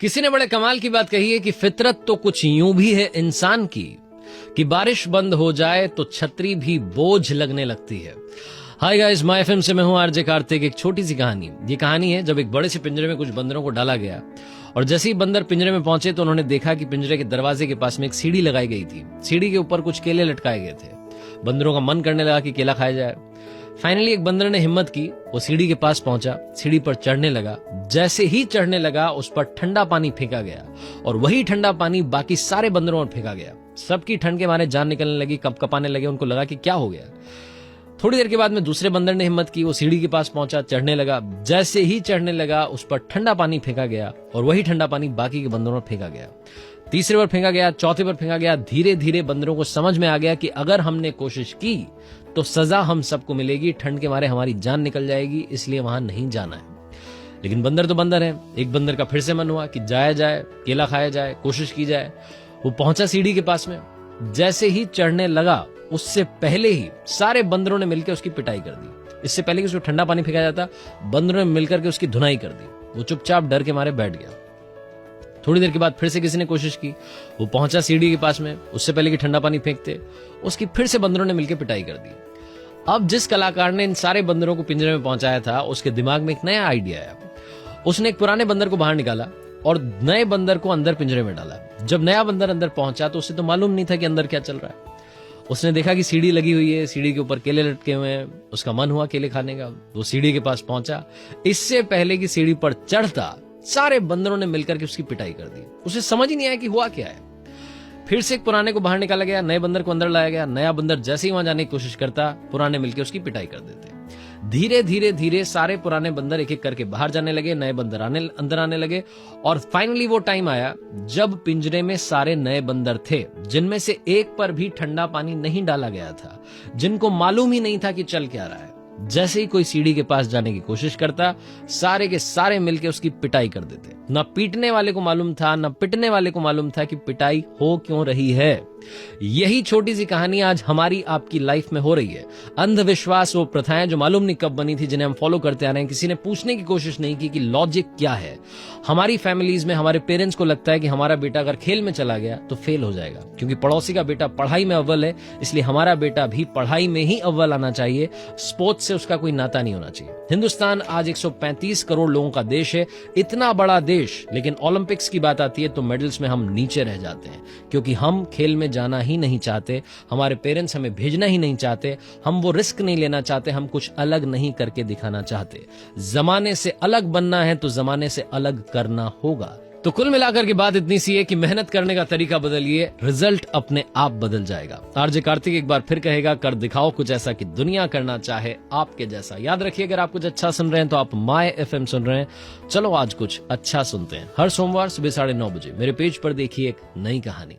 किसी ने बड़े कमाल की बात कही है कि फितरत तो कुछ यूं भी है इंसान की कि बारिश बंद हो जाए तो छतरी भी बोझ लगने लगती है। हाय गाइस, माय एफएम से मैं हूं आरजे कार्तिक। एक छोटी सी कहानी। ये कहानी है जब एक बड़े से पिंजरे में कुछ बंदरों को डाला गया और जैसे ही बंदर पिंजरे में पहुंचे तो उन्होंने देखा कि पिंजरे के दरवाजे के पास में एक सीढ़ी लगाई गई थी। सीढ़ी के ऊपर कुछ केले लटकाए गए थे। बंदरों का मन करने लगा कि केला खाया जाए। फाइनली एक बंदर ने हिम्मत की, वो सीढ़ी के पास पहुंचा, सीढ़ी पर चढ़ने लगा। जैसे ही चढ़ने लगा उस पर ठंडा पानी फेंका गया और वही ठंडा पानी बाकी सारे बंदरों पर फेंका गया। सबकी ठंड के मारे जान निकलने लगी, कपकपाने लगे। उनको लगा कि क्या हो गया। थोड़ी देर के बाद में दूसरे बंदर ने हिम्मत की, वो सीढ़ी के पास पहुंचा, चढ़ने लगा। जैसे ही चढ़ने लगा उस पर ठंडा पानी फेंका गया और वही ठंडा पानी बाकी के बंदरों पर फेंका गया। तीसरे बार फेंका गया, चौथे बार फेंका गया। धीरे धीरे बंदरों को समझ में आ गया कि अगर हमने कोशिश की तो सजा हम सबको मिलेगी, ठंड के मारे हमारी जान निकल जाएगी, इसलिए वहां नहीं जाना है। लेकिन बंदर तो बंदर है। एक बंदर का फिर से मन हुआ कि जाया जाए, केला खाया जाए, कोशिश की जाए। वो पहुंचा सीढ़ी के पास में। जैसे ही चढ़ने लगा उससे पहले ही सारे बंदरों ने मिलकर उसकी पिटाई कर दी। इससे पहले कि उसको ठंडा पानी फेंका जाता, बंदरों ने मिलकर के उसकी धुनाई कर दी। वो चुपचाप डर के मारे बैठ गया। थोड़ी देर के बाद फिर से किसी ने कोशिश की। वो पहुंचा सीढ़ी के पास में, उससे पहले कि ठंडा पानी फेंकते उसकी फिर से बंदरों ने मिलकर पिटाई कर दी। अब जिस कलाकार ने इन सारे बंदरों को पिंजरे में पहुंचाया था उसके दिमाग में एक नया आइडिया आया। उसने एक पुराने बंदर को बाहर निकाला और नए बंदर को अंदर पिंजरे में डाला। जब नया बंदर अंदर पहुंचा तो उसे तो मालूम नहीं था कि अंदर क्या चल रहा है। उसने देखा कि सीढ़ी लगी हुई है, सीढ़ी के ऊपर केले लटके हुए हैं। उसका मन हुआ केले खाने का। वो सीढ़ी के पास पहुंचा। इससे पहले कि सीढ़ी पर चढ़ता सारे बंदरों ने मिलकर के उसकी पिटाई कर दी। उसे समझ ही नहीं आया कि हुआ क्या है। फिर से एक पुराने को बाहर निकाला गया, नए बंदर को अंदर लाया गया। नया बंदर जैसे ही वहां जाने की कोशिश करता, पुराने मिलकर उसकी पिटाई कर देते। धीरे धीरे धीरे सारे पुराने बंदर एक एक करके बाहर जाने लगे, नए बंदर अंदर आने लगे और फाइनली वो टाइम आया जब पिंजरे में सारे नए बंदर थे जिनमें से एक पर भी ठंडा पानी नहीं डाला गया था, जिनको मालूम ही नहीं था कि चल क्या रहा है। जैसे ही कोई सीढ़ी के पास जाने की कोशिश करता, सारे के सारे मिलके उसकी पिटाई कर देते। न पीटने वाले को मालूम था, न पिटने वाले को मालूम था कि पिटाई हो क्यों रही है। यही छोटी सी कहानी आज हमारी आपकी लाइफ में हो रही है। अंधविश्वास, वो प्रथाएं जो मालूम नहीं कब बनी थी, जिन्हें हम फॉलो करते आ रहे हैं। किसी ने पूछने की कोशिश नहीं की कि लॉजिक क्या है। हमारी फैमिलीज में हमारे पेरेंट्स को लगता है कि हमारा बेटा अगर खेल में चला गया तो फेल हो जाएगा, क्योंकि पड़ोसी का बेटा पढ़ाई में अव्वल है, इसलिए हमारा बेटा भी पढ़ाई में ही अव्वल आना चाहिए। स्पोर्ट्स से उसका कोई नाता नहीं होना चाहिए। हिंदुस्तान आज 135 करोड़ लोगों का देश है, इतना बड़ा देश, लेकिन ओलंपिक्स की बात आती है तो मेडल्स में हम नीचे रह जाते हैं, क्योंकि हम खेल में जाना ही नहीं चाहते। हमारे पेरेंट्स हमें भेजना ही नहीं चाहते। हम वो रिस्क नहीं लेना चाहते। हम कुछ अलग नहीं करके दिखाना चाहते। जमाने से अलग बनना है तो जमाने से अलग करना होगा। तो कुल मिलाकर की बात इतनी सी है कि मेहनत करने का तरीका बदलिए, रिजल्ट अपने आप बदल जाएगा। आरजे कार्तिक एक बार फिर कहेगा, कर दिखाओ कुछ ऐसा कि दुनिया करना चाहे आपके जैसा। याद रखिए, अगर आप कुछ अच्छा सुन रहे हैं तो आप माय एफएम सुन रहे हैं। चलो आज कुछ अच्छा सुनते हैं। हर सोमवार सुबह 9:30 बजे मेरे पेज पर देखिए एक नई कहानी।